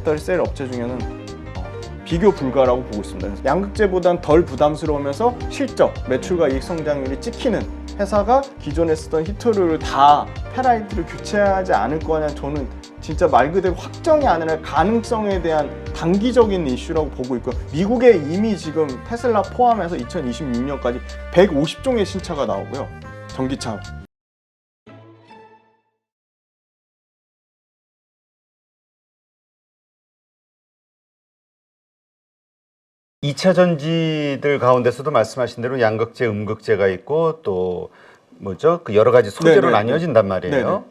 배터리 셀 업체 중에는 비교 불가라고 보고 있습니다. 그래서 양극재보단 덜 부담스러우면서 실적, 매출과 이익 성장률이 찍히는 회사가 기존에 쓰던 히토류를 다 페라이트를 교체하지 않을 거냐, 저는 진짜 말 그대로 확정이 아니라 가능성에 대한 단기적인 이슈라고 보고 있고요. 미국에 이미 지금 테슬라 포함해서 2026년까지 150종의 신차가 나오고요. 전기차. 이차 전지들 가운데서도 말씀하신 대로 양극재, 음극재가 있고 또 뭐죠? 그 여러 가지 소재로 네네. 나뉘어진단 말이에요.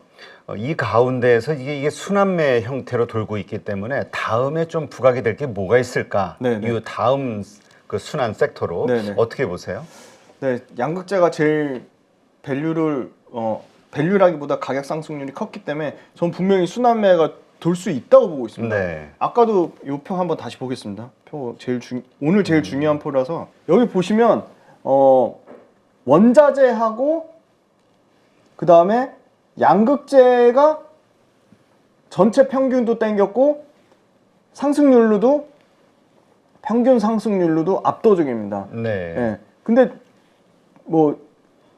네네. 이 가운데에서 이게 순환매 형태로 돌고 있기 때문에 다음에 좀 부각이 될 게 뭐가 있을까? 네네. 이 다음 그 순환 섹터로 네네. 어떻게 보세요? 네, 양극재가 제일 밸류라기보다 가격 상승률이 컸기 때문에 전 분명히 순환매가 돌 수 있다고 보고 있습니다. 네. 아까도 이 표 한번 다시 보겠습니다. 표 오늘 제일 중요한 표라서 여기 보시면 원자재하고 그 다음에 양극재가 전체 평균도 땡겼고 상승률로도 평균 상승률로도 압도적입니다. 네. 예. 근데 뭐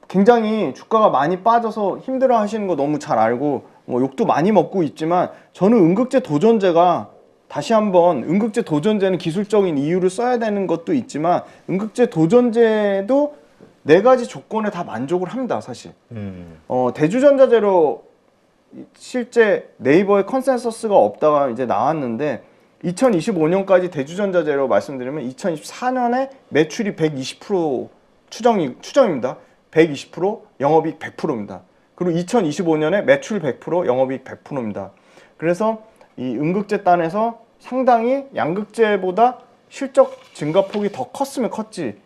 굉장히 주가가 많이 빠져서 힘들어 하시는 거 너무 잘 알고 뭐 욕도 많이 먹고 있지만 저는 음극재 도전제가 다시 한번 음극재 도전제는 기술적인 이유를 써야 되는 것도 있지만 음극재 도전제도 네 가지 조건에 다 만족을 합니다, 사실. 대주전자재로 실제 네이버에 컨센서스가 없다가 이제 나왔는데 2025년까지 대주전자재로 말씀드리면 2024년에 매출이 120% 추정입니다. 120%, 영업이익 100%입니다. 그리고 2025년에 매출 100%, 영업이익 100%입니다. 그래서 이 음극재 단에서 상당히 양극재보다 실적 증가폭이 더 컸으면 컸지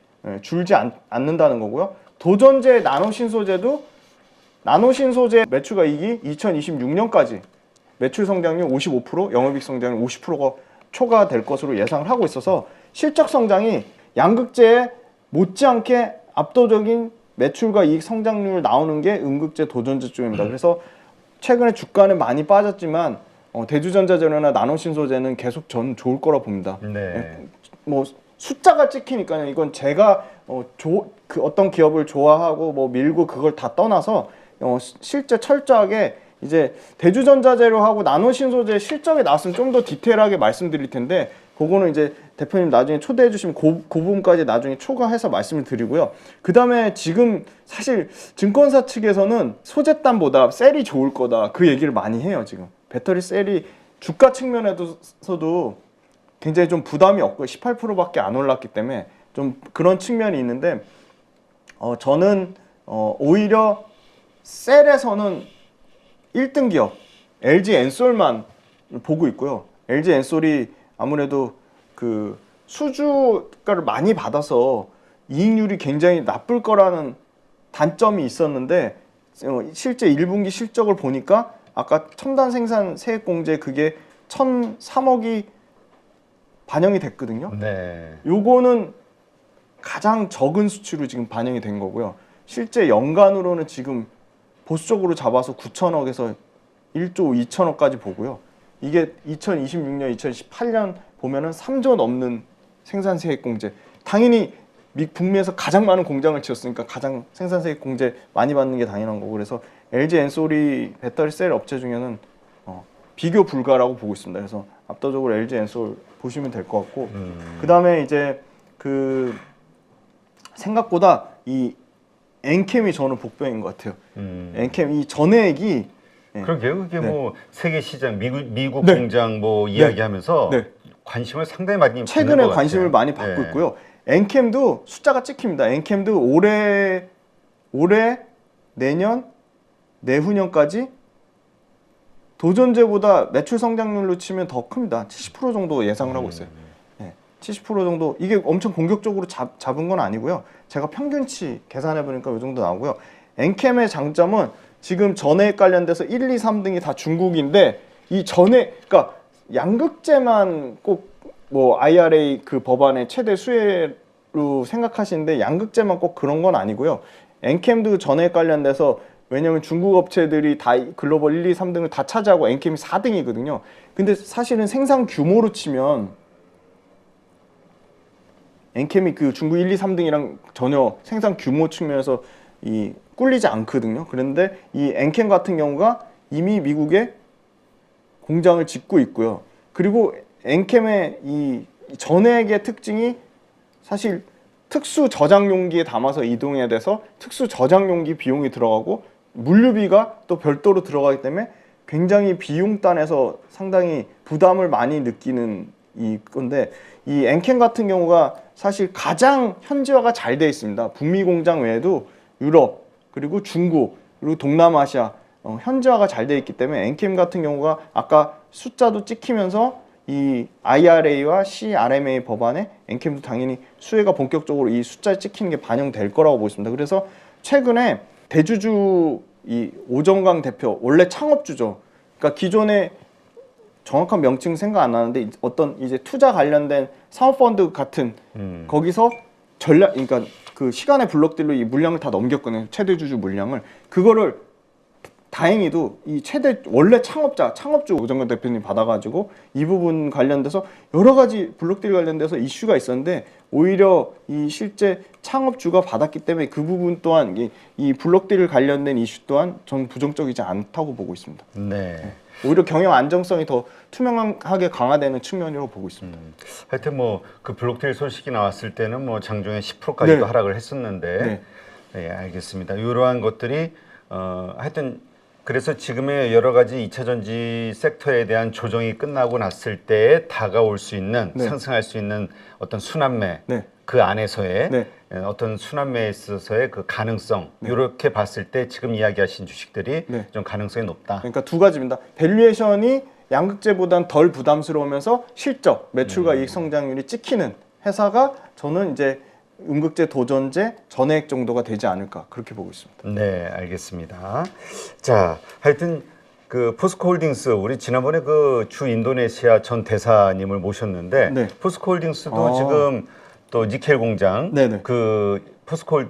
줄지 않는다는 거고요. 도전제 나노신소재도 나노신소재 매출과 이익이 2026년까지 매출 성장률 55%, 영업이익 성장률 50%가 초과될 것으로 예상을 하고 있어서 실적 성장이 양극재에 못지않게 압도적인 매출과 이익 성장률 나오는 게 음극재 도전제 쪽입니다. 그래서 최근에 주가는 많이 빠졌지만 대주전자재료나 나노신소재는 계속 전 좋을 거라 봅니다. 네. 뭐 숫자가 찍히니까요. 이건 제가 그 어떤 기업을 좋아하고 뭐 밀고 그걸 다 떠나서 실제 철저하게 이제 대주전자재료하고 나노신소재 실적이 나왔으면 좀 더 디테일하게 말씀드릴 텐데 그거는 이제 대표님 나중에 초대해 주시면 그 부분까지 나중에 초과해서 말씀을 드리고요. 그 다음에 지금 사실 증권사 측에서는 소재단보다 셀이 좋을 거다 그 얘기를 많이 해요. 지금 배터리 셀이 주가 측면에서도 굉장히 좀 부담이 없고 18%밖에 안 올랐기 때문에 좀 그런 측면이 있는데 저는 오히려 셀에서는 1등 기업 LG 엔솔만 보고 있고요. LG 엔솔이 아무래도 그 수주가를 많이 받아서 이익률이 굉장히 나쁠 거라는 단점이 있었는데 실제 1분기 실적을 보니까 아까 첨단 생산 세액 공제 그게 1,003억이 반영이 됐거든요. 네. 요거는 가장 적은 수치로 지금 반영이 된 거고요. 실제 연간으로는 지금 보수적으로 잡아서 9천억에서 1조 2천억까지 보고요. 이게 2026년, 2018년 보면은 3조 넘는 생산세액 공제. 당연히 북미에서 가장 많은 공장을 지었으니까 가장 생산세액 공제 많이 받는 게 당연한 거고 그래서 LG 엔솔이 배터리 셀 업체 중에는 비교 불가라고 보고 있습니다. 그래서 압도적으로 LG 엔솔 보시면 될 것 같고 그 다음에 이제 그 생각보다 이 엔캠이 저는 복병인 것 같아요. 엔캠 이 전액이 그러게요. 그게 뭐 세계 시장, 미국 네. 공장 뭐 이야기하면서 네. 관심을 상당히 많이 최근에 받는 것 관심을 같아요. 많이 받고 네. 있고요. 엔캠도 숫자가 찍힙니다. 엔캠도 올해 내년 내후년까지 도전제보다 매출 성장률로 치면 더 큽니다. 70% 정도 예상을 하고 있어요. 70% 정도 이게 엄청 공격적으로 잡은 건 아니고요. 제가 평균치 계산해 보니까 이 정도 나오고요. 엔캠의 장점은 지금 전해액 관련돼서 1, 2, 3등이 다 중국인데 이 전해 그러니까 양극재만 꼭 뭐 IRA 그 법안의 최대 수혜로 생각하시는데 양극재만 꼭 그런 건 아니고요. 엔캠도 전해액 관련돼서 왜냐하면 중국 업체들이 다 글로벌 1, 2, 3등을 다 차지하고 엔캠이 4등이거든요. 근데 사실은 생산 규모로 치면 엔캠이 그 중국 1, 2, 3등이랑 전혀 생산 규모 측면에서 꿀리지 않거든요. 그런데 이 엔캠 같은 경우가 이미 미국에 공장을 짓고 있고요. 그리고 엔캠의 이 전액의 특징이 사실 특수 저장 용기에 담아서 이동해야 돼서 특수 저장 용기 비용이 들어가고 물류비가 또 별도로 들어가기 때문에 굉장히 비용단에서 상당히 부담을 많이 느끼는 이 건데, 이 엔캠 같은 경우가 사실 가장 현지화가 잘 되어 있습니다. 북미 공장 외에도 유럽 그리고 중국 그리고 동남아시아 현지화가 잘 되어 있기 때문에 엔캠 같은 경우가 아까 숫자도 찍히면서 이 IRA와 CRMA 법안에 엔캠도 당연히 수혜가 본격적으로 이 숫자에 찍히는 게 반영될 거라고 보겠습니다. 그래서 최근에 대주주 이 오정강 대표, 원래 창업주죠. 그러니까 기존에 정확한 명칭 생각 안 나는데 어떤 이제 투자 관련된 사모펀드 같은 거기서 전략, 그러니까 그 시간의 블록들로 이 물량을 다 넘겼거든요. 최대 주주 물량을. 그거를 다행히도 이 최대 원래 창업주 오정관 대표님 받아가지고 이 부분 관련돼서 여러 가지 블록들 관련돼서 이슈가 있었는데 오히려 이 실제 창업주가 받았기 때문에 그 부분 또한 이 블록들 관련된 이슈 또한 전 부정적이지 않다고 보고 있습니다. 네. 오히려 경영 안정성이 더 투명하게 강화되는 측면으로 보고 있습니다. 하여튼 뭐 그 블록딜 소식이 나왔을 때는 뭐 장중에 10%까지도 네. 하락을 했었는데, 네, 알겠습니다. 이러한 것들이 하여튼 그래서 지금의 여러 가지 2차 전지 섹터에 대한 조정이 끝나고 났을 때에 다가올 수 있는 네. 상승할 수 있는 어떤 순환매, 네. 그 안에서의 네. 어떤 순환매에 있어서의 그 가능성, 네. 이렇게 봤을 때 지금 이야기하신 주식들이 네. 좀 가능성이 높다. 그러니까 두 가지입니다. 밸류에이션이 양극재보단 덜 부담스러우면서 실적, 매출과 이익 성장률이 찍히는 회사가 저는 이제 음극재, 도전재, 전해액 정도가 되지 않을까 그렇게 보고 있습니다. 네, 알겠습니다. 자, 하여튼 그 포스코홀딩스, 우리 지난번에 그 주 인도네시아 전 대사님을 모셨는데, 네. 포스코홀딩스도 지금 또 니켈 공장, 네네. 그 포스코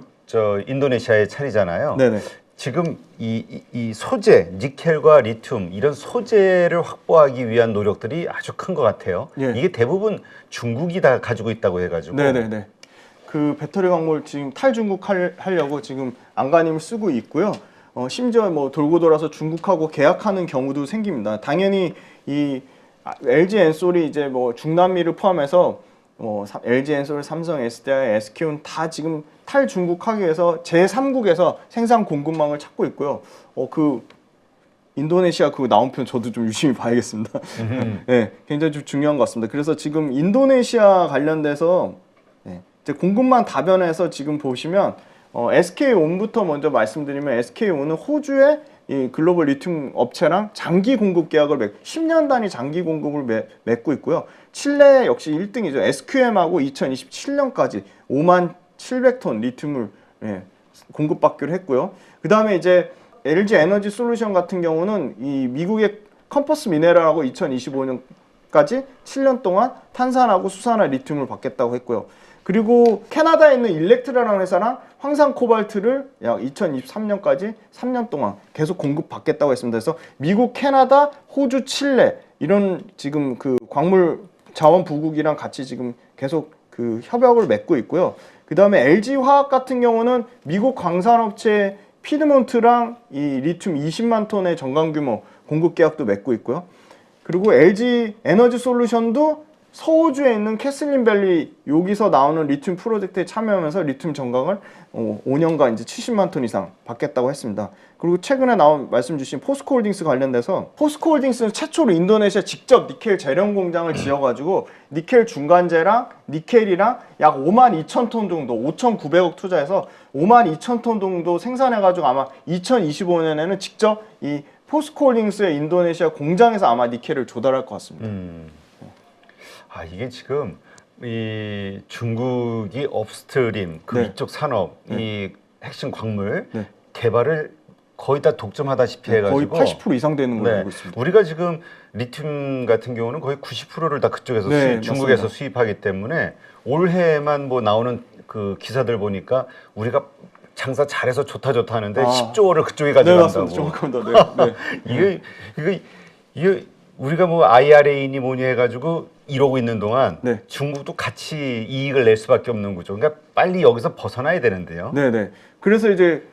인도네시아에 차리잖아요. 네네. 지금 이 소재, 니켈과 리튬 이런 소재를 확보하기 위한 노력들이 아주 큰 것 같아요. 예. 이게 대부분 중국이 다 가지고 있다고 해가지고. 네네네. 그 배터리 광물 지금 탈중국 하려고 지금 안간힘을 쓰고 있고요. 심지어 뭐 돌고 돌아서 중국하고 계약하는 경우도 생깁니다. 당연히 이 LG 엔솔이 이제 뭐 중남미를 포함해서 LG 엔솔, 삼성, SDI, SK는 다 지금 탈중국하기 위해서 제3국에서 생산 공급망을 찾고 있고요. 그 인도네시아 그 나온 편 저도 좀 유심히 봐야겠습니다. 네, 굉장히 좀 중요한 것 같습니다. 그래서 지금 인도네시아 관련돼서 이제 공급망 다변에서 지금 보시면 SK온부터 먼저 말씀드리면 SK온은 호주의 이 글로벌 리튬 업체랑 장기 공급 계약을 10년 단위 장기 공급을 맺고 있고요. 칠레 역시 1등이죠. SQM하고 2027년까지 5만 700톤 리튬을 공급받기로 했고요. 그 다음에 이제 LG 에너지 솔루션 같은 경우는 이 미국의 컴퍼스 미네랄하고 2025년까지 7년 동안 탄산하고 수산화 리튬을 받겠다고 했고요. 그리고 캐나다에 있는 일렉트라라는 회사랑 황산 코발트를 약 2023년까지 3년 동안 계속 공급받겠다고 했습니다. 그래서 미국, 캐나다, 호주, 칠레 이런 지금 그 광물 자원 부국이랑 같이 지금 계속 그 협약을 맺고 있고요. 그 다음에 LG 화학 같은 경우는 미국 광산업체 피드몬트랑 이 리튬 20만 톤의 정강 규모 공급 계약도 맺고 있고요. 그리고 LG 에너지 솔루션도 서호주에 있는 캐슬린밸리 여기서 나오는 리튬 프로젝트에 참여하면서 리튬 정강을 5년간 이제 70만 톤 이상 받겠다고 했습니다. 그리고 최근에 나온 말씀 주신 포스코홀딩스 관련돼서 포스코홀딩스는 최초로 인도네시아 직접 니켈 재련 공장을 지어가지고 니켈 중간재랑 니켈이랑 약 5만 2천 톤 정도 5,900억 투자해서 5만 2천 톤 정도 생산해가지고 아마 2025년에는 직접 이 포스코홀딩스의 인도네시아 공장에서 아마 니켈을 조달할 것 같습니다. 이게 지금 이 중국이 업스트림 그 네. 이쪽 산업 이 핵심 광물 네. 개발을 거의 다 독점하다시피 해가지고 거의 80% 이상 되는 걸로 알고 있습니다. 우리가 지금 리튬 같은 경우는 거의 90%를 다 그쪽에서 중국에서 맞습니다. 수입하기 때문에 올해만 뭐 나오는 그 기사들 보니까 우리가 장사 잘해서 좋다 하는데 아. 10조 원을 그쪽에 네, 가져간다고. 맞습니다. 정확합니다. 네. 네. 이게 우리가 뭐 IRA니 뭐니 해가지고 이러고 있는 동안 네. 중국도 같이 이익을 낼 수밖에 없는 구조. 그러니까 빨리 여기서 벗어나야 되는데요. 네네. 그래서 이제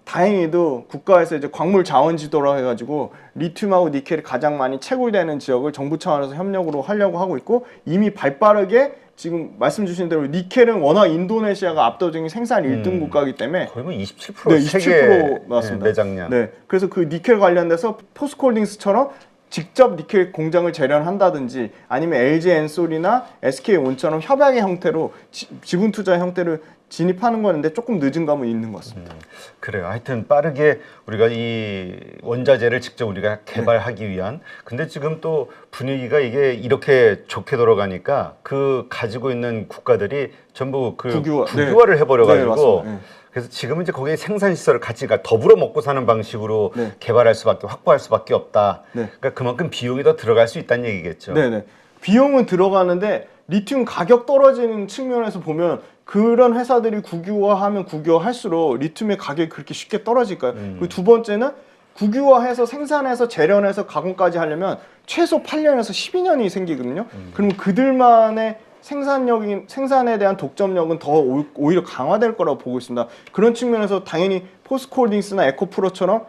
다행히도 국가에서 이제 광물 자원 지도라 해가지고 리튬하고 니켈이 가장 많이 채굴되는 지역을 정부 차원에서 협력으로 하려고 하고 있고, 이미 발빠르게 지금 말씀 주신 대로 니켈은 워낙 인도네시아가 압도적인 생산 1등 국가이기 때문에 거의 뭐 27% 네, 세계 27% 맞습니다. 매장량. 네, 그래서 그 니켈 관련돼서 포스코홀딩스처럼 직접 니켈 공장을 재련한다든지 아니면 LG 엔솔이나 SK 온처럼 협약의 형태로 지분 투자 형태를 진입하는 거는데 조금 늦은 감은 있는 것 같습니다. 그래요. 하여튼 빠르게 우리가 이 원자재를 직접 우리가 개발하기 위한. 근데 지금 또 분위기가 이게 이렇게 좋게 돌아가니까 그 가지고 있는 국가들이 전부 그 국유화를 해버려가지고. 맞습니다. 네. 그래서 지금은 이제 거기에 생산 시설을 같이, 그러니까 더불어 먹고 사는 방식으로 네. 개발할 수밖에, 확보할 수밖에 없다. 네. 그러니까 그만큼 비용이 더 들어갈 수 있다는 얘기겠죠. 네네. 비용은 들어가는데 리튬 가격 떨어지는 측면에서 보면 그런 회사들이 국유화하면 국유화할수록 리튬의 가격이 그렇게 쉽게 떨어질까요? 그리고 두 번째는 국유화해서 생산해서 재련해서 가공까지 하려면 최소 8년에서 12년이 생기거든요. 그러면 그들만의 생산에 대한 독점력은 더 오히려 강화될 거라고 보고 있습니다. 그런 측면에서 당연히 포스코홀딩스나 에코프로처럼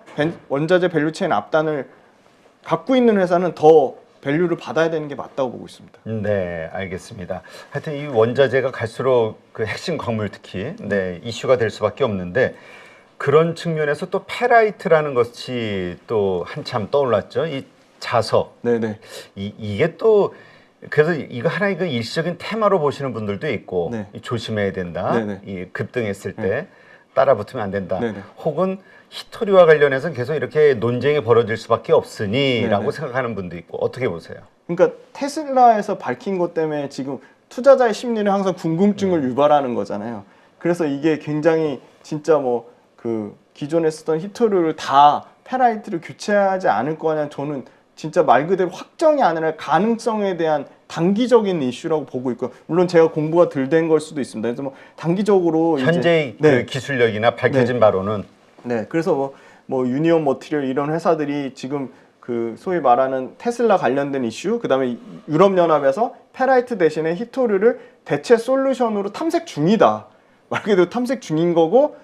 원자재 밸류체인 앞단을 갖고 있는 회사는 더 밸류를 받아야 되는 게 맞다고 보고 있습니다. 네, 알겠습니다. 하여튼 이 원자재가 갈수록 그 핵심 광물 특히 이슈가 될 수밖에 없는데, 그런 측면에서 또 페라이트라는 것이 또 한참 떠올랐죠. 이 자석. 네네. 이게 또 그래서 이거 하나의 그 일시적인 테마로 보시는 분들도 있고, 네. 조심해야 된다. 네네. 이 급등했을 때 따라붙으면 안 된다. 네네. 혹은 히토리와 관련해서 계속 이렇게 논쟁이 벌어질 수밖에 없으니라고 네네. 생각하는 분도 있고, 어떻게 보세요? 그러니까 테슬라에서 밝힌 것 때문에 지금 투자자의 심리는 항상 궁금증을 유발하는 거잖아요. 그래서 이게 굉장히 진짜 뭐 그 기존에 쓰던 히토리를 다 페라이트를 교체하지 않을 거냐, 저는 진짜 말 그대로 확정이 아니라 가능성에 대한 단기적인 이슈라고 보고 있고, 물론 제가 공부가 덜 된 걸 수도 있습니다. 그래서 뭐 단기적으로 현재의 이제, 그 기술력이나 밝혀진 바로는 네, 그래서 뭐 유니온 머티리얼 이런 회사들이 지금 그 소위 말하는 테슬라 관련된 이슈, 그다음에 유럽 연합에서 페라이트 대신에 히토류를 대체 솔루션으로 탐색 중이다. 말 그대로 탐색 중인 거고,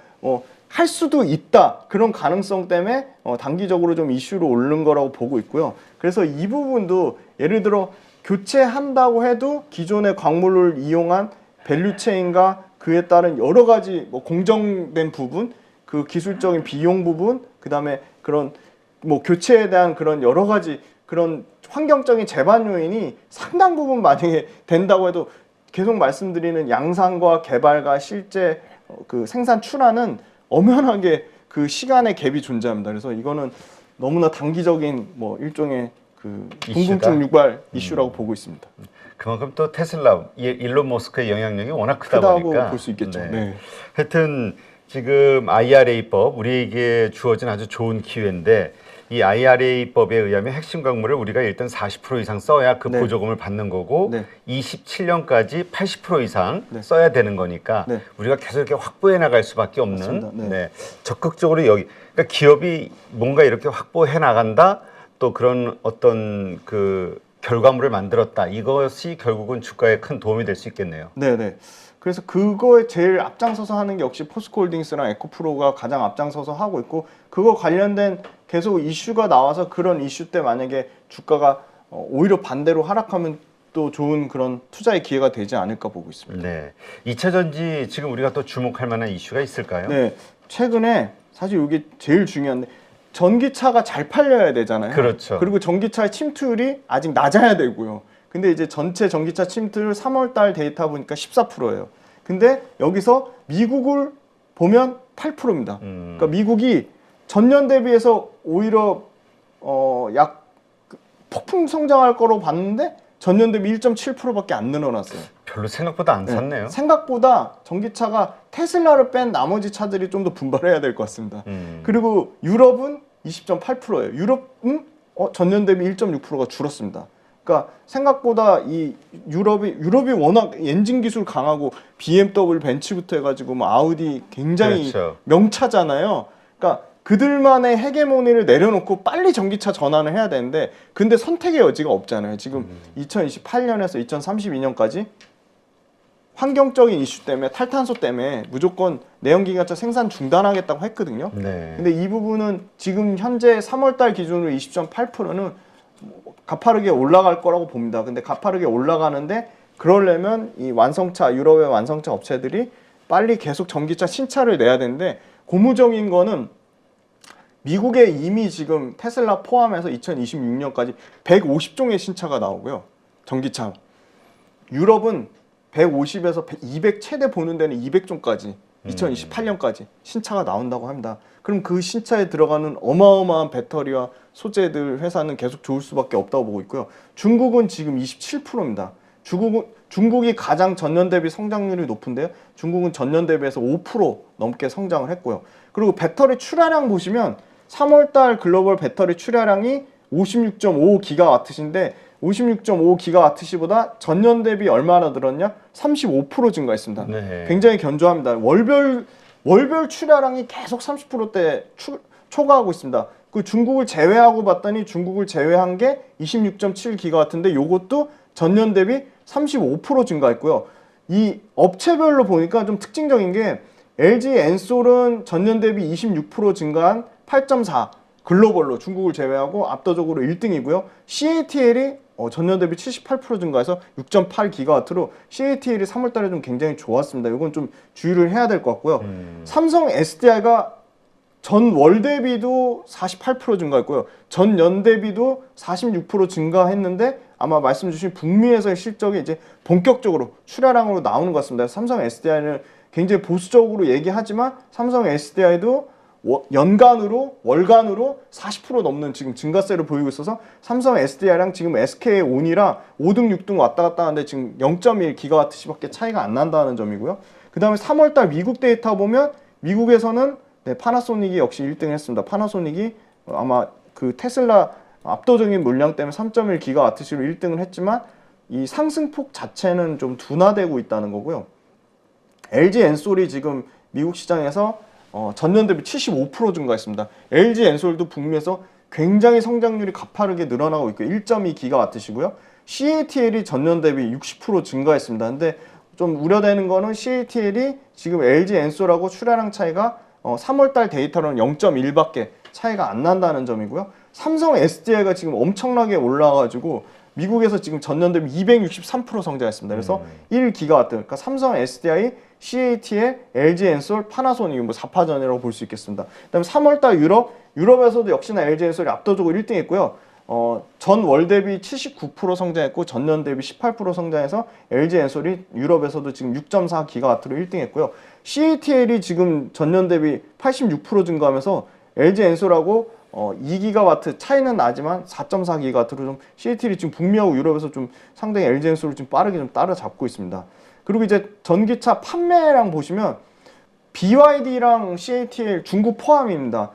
할 수도 있다. 그런 가능성 때문에 단기적으로 좀 이슈로 오른 거라고 보고 있고요. 그래서 이 부분도 예를 들어 교체한다고 해도 기존의 광물을 이용한 밸류체인과 그에 따른 여러 가지 뭐 공정된 부분, 그 기술적인 비용 부분, 그다음에 그런 뭐 교체에 대한 그런 여러 가지 그런 환경적인 제반 요인이 상당 부분 만약에 된다고 해도 계속 말씀드리는 양산과 개발과 실제 그 생산 출하는 엄연하게 그 시간의 갭이 존재합니다. 그래서 이거는 너무나 단기적인 뭐 일종의 그 궁금증 유발 이슈라고 보고 있습니다. 그만큼 또 테슬라, 일론 머스크의 영향력이 워낙 크다 보니까 크다고 볼 수 있겠죠. 네. 하여튼 지금 IRA법, 우리에게 주어진 아주 좋은 기회인데, 이 IRA법에 의하면 핵심 광물을 우리가 일단 40% 이상 써야 그 보조금을 받는 거고, 27년까지 80% 이상 써야 되는 거니까 우리가 계속 이렇게 확보해 나갈 수밖에 없는, 적극적으로 여기, 그러니까 기업이 뭔가 이렇게 확보해 나간다, 또 그런 어떤 그 결과물을 만들었다, 이것이 결국은 주가에 큰 도움이 될 수 있겠네요. 네네. 그래서 그거에 제일 앞장서서 하는 게 역시 포스코홀딩스랑 에코프로가 가장 앞장서서 하고 있고, 그거 관련된 계속 이슈가 나와서 그런 이슈 때 만약에 주가가 오히려 반대로 하락하면 또 좋은 그런 투자의 기회가 되지 않을까 보고 있습니다. 네. 2차 전지 지금 우리가 또 주목할 만한 이슈가 있을까요? 네. 최근에 사실 이게 제일 중요한데, 전기차가 잘 팔려야 되잖아요. 그렇죠. 그리고 전기차의 침투율이 아직 낮아야 되고요. 근데 이제 전체 전기차 침투율 3월 달 데이터 보니까 14%예요. 근데 여기서 미국을 보면 8%입니다. 그러니까 미국이 전년 대비해서 오히려 약 폭풍 성장할 거로 봤는데 전년 대비 1.7%밖에 안 늘어났어요. 별로 생각보다 안 샀네요. 생각보다 전기차가 테슬라를 뺀 나머지 차들이 좀 더 분발해야 될 것 같습니다. 그리고 유럽은 20.8%예요. 유럽은 전년 대비 1.6%가 줄었습니다. 그러니까 그러니까 생각보다 이 유럽이 워낙 엔진 기술 강하고 BMW 벤츠부터 해가지고 뭐 아우디 굉장히 그렇죠. 명차잖아요. 그러니까 그들만의 헤게모니를 내려놓고 빨리 전기차 전환을 해야 되는데 근데 선택의 여지가 없잖아요. 지금 2028년에서 2032년까지 환경적인 이슈 때문에 탈탄소 때문에 무조건 내연기관차 생산 중단하겠다고 했거든요. 네. 근데 이 부분은 지금 현재 3월달 기준으로 20.8%는 가파르게 올라갈 거라고 봅니다. 근데 가파르게 올라가는데 그러려면 이 완성차 유럽의 완성차 업체들이 빨리 계속 전기차 신차를 내야 되는데 고무적인 거는 미국에 이미 지금 테슬라 포함해서 2026년까지 150종의 신차가 나오고요. 전기차. 유럽은 150에서 200 최대 보는 데는 200종까지 2028년까지 신차가 나온다고 합니다. 그럼 그 신차에 들어가는 어마어마한 배터리와 소재들 회사는 계속 좋을 수밖에 없다고 보고 있고요. 중국은 지금 27%입니다. 중국이 가장 전년 대비 성장률이 높은데요. 중국은 전년 대비해서 5% 넘게 성장을 했고요. 그리고 배터리 출하량 보시면 3월달 글로벌 배터리 출하량이 56.5기가와트시인데 56.5기가와트시보다 전년 대비 얼마나 늘었냐? 35% 증가했습니다. 네. 굉장히 견조합니다. 월별 출하량이 계속 30%대 초과하고 있습니다. 그 중국을 제외하고 봤더니 중국을 제외한 게 26.7기가와트인데 요것도 전년 대비 35% 증가했고요. 이 업체별로 보니까 좀 특징적인 게 LG 엔솔은 전년 대비 26% 증가한 8.4 글로벌로 중국을 제외하고 압도적으로 1등이고요. CATL이 전년 대비 78% 증가해서 6.8기가와트로 CATL이 3월달에 좀 굉장히 좋았습니다. 이건 좀 주의를 해야 될 것 같고요. 삼성 SDI가 전월 대비도 48% 증가했고요. 전년 대비도 46% 증가했는데 아마 말씀 주신 북미에서의 실적이 이제 본격적으로 출하량으로 나오는 것 같습니다. 삼성 SDI는 굉장히 보수적으로 얘기하지만 삼성 SDI도 연간으로 월간으로 40% 넘는 지금 증가세를 보이고 있어서 삼성 SDI랑 지금 SK온이랑 5등 6등 왔다 갔다 하는데 지금 0.1기가와트시밖에 차이가 안 난다는 점이고요. 그 다음에 3월달 미국 데이터 보면 미국에서는 파나소닉이 역시 1등을 했습니다. 파나소닉이 아마 그 테슬라 압도적인 물량 때문에 3.1기가와트시로 1등을 했지만 이 상승폭 자체는 좀 둔화되고 있다는 거고요. LG 엔솔이 지금 미국 시장에서 전년 대비 75% 증가했습니다. LG 엔솔도 북미에서 굉장히 성장률이 가파르게 늘어나고 있고 1.2기가와트시고요. CATL이 전년 대비 60% 증가했습니다. 근데 좀 우려되는 거는 CATL이 지금 LG 엔솔하고 출하량 차이가 3월달 데이터로는 0.1밖에 차이가 안 난다는 점이고요. 삼성 SDI가 지금 엄청나게 올라가지고 미국에서 지금 전년 대비 263% 성장했습니다. 그래서 1기가와트, 그러니까 삼성 SDI, CATL, LG 엔솔, 파나소닉 뭐 4파전이라고 볼 수 있겠습니다. 그다음에 3월달 유럽에서도 역시나 LG 엔솔이 압도적으로 1등했고요. 전월 대비 79% 성장했고 전년 대비 18% 성장해서 LG 엔솔이 유럽에서도 지금 6.4기가와트로 1등했고요. CATL이 지금 전년 대비 86% 증가하면서 LG 엔솔하고 2기가와트 차이는 나지만 4.4기가와트로 좀 CATL이 지금 북미하고 유럽에서 좀 상당히 LG 엔솔을 좀 빠르게 좀 따라잡고 있습니다. 그리고 이제 전기차 판매량 보시면 BYD랑 CATL 중국 포함입니다.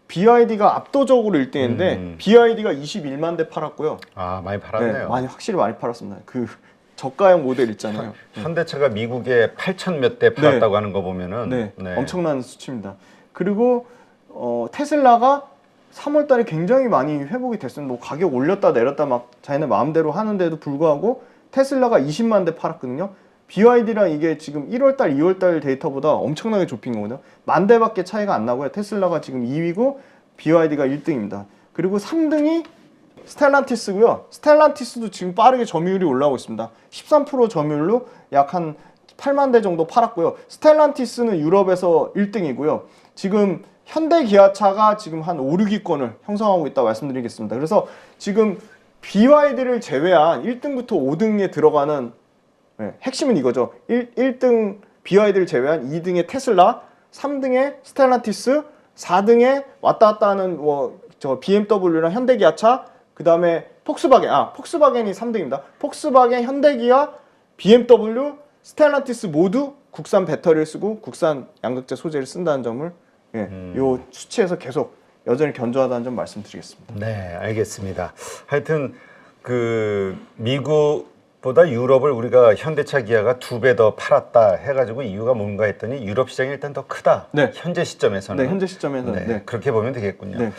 BYD가 압도적으로 1등인데 BYD가 21만 대 팔았고요. 아, 많이 팔았네요. 네, 확실히 많이 팔았습니다. 그 저가형 모델 있잖아요. 현대차가 미국에 8천 몇 대 팔았다고 하는 거 보면은 엄청난 수치입니다. 그리고 테슬라가 3월달에 굉장히 많이 회복이 됐습니다. 뭐 가격 올렸다 내렸다 막 자기네 마음대로 하는데도 불구하고 테슬라가 20만 대 팔았거든요. BYD랑 이게 지금 1월달, 2월달 데이터보다 엄청나게 좁힌 거거든요. 1만 대밖에 차이가 안 나고요. 테슬라가 지금 2위고 BYD가 1등입니다. 그리고 3등이 스텔란티스고요. 스텔란티스도 지금 빠르게 점유율이 올라오고 있습니다. 13% 점유율로 약 한 8만 대 정도 팔았고요. 스텔란티스는 유럽에서 1등이고요. 지금 현대 기아차가 지금 한 5, 6위권을 형성하고 있다고 말씀드리겠습니다. 그래서 지금 BYD를 제외한 1등부터 5등에 들어가는 핵심은 이거죠. 1등 BYD를 제외한 2등의 테슬라, 3등의 스텔란티스, 4등에 왔다 갔다 하는 BMW랑 현대기아차, 그 다음에 폭스바겐이 3등입니다. 폭스바겐, 현대기아, BMW, 스텔란티스 모두 국산 배터리를 쓰고 국산 양극재 소재를 쓴다는 점을 요 수치에서 계속 여전히 견조하다는 점 말씀드리겠습니다. 네, 알겠습니다. 하여튼 그 미국보다 유럽을 우리가 현대차 기아가 2배 더 팔았다 해가지고 이유가 뭔가 했더니 유럽 시장이 일단 더 크다. 네. 현재 시점에서는. 네, 현재 시점에서는. 네, 네. 그렇게 보면 되겠군요. 네.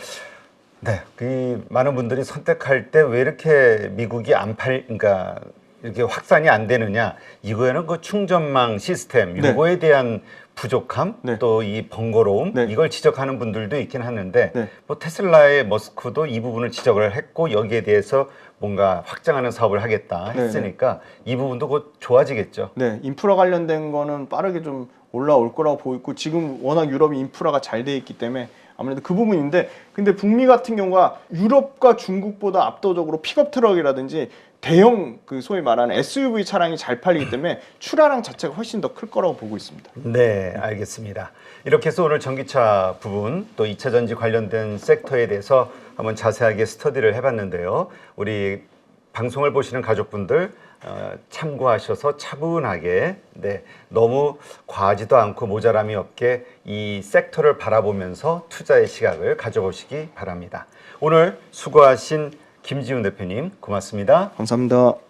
네, 그 많은 분들이 선택할 때 왜 이렇게 미국이 그러니까 이렇게 확산이 안 되느냐? 이거에는 그 충전망 시스템 네. 요거에 대한 부족함, 네. 또 이 번거로움 네. 이걸 지적하는 분들도 있긴 하는데 네. 뭐 테슬라의 머스크도 이 부분을 지적을 했고 여기에 대해서 뭔가 확장하는 사업을 하겠다 네, 했으니까 이 부분도 곧 좋아지겠죠. 네, 인프라 관련된 거는 빠르게 좀 올라올 거라고 보이고 지금 워낙 유럽이 인프라가 잘 돼 있기 때문에 아무래도 그 부분인데 근데 북미 같은 경우가 유럽과 중국보다 압도적으로 픽업 트럭이라든지 대형 그 소위 말하는 SUV 차량이 잘 팔리기 때문에 출하량 자체가 훨씬 더 클 거라고 보고 있습니다. 네, 알겠습니다. 이렇게 해서 오늘 전기차 부분 또 2차 전지 관련된 섹터에 대해서 한번 자세하게 스터디를 해봤는데요. 우리 방송을 보시는 가족분들 참고하셔서 차분하게 너무 과하지도 않고 모자람이 없게 이 섹터를 바라보면서 투자의 시각을 가져보시기 바랍니다. 오늘 수고하신 김지훈 대표님 고맙습니다. 감사합니다.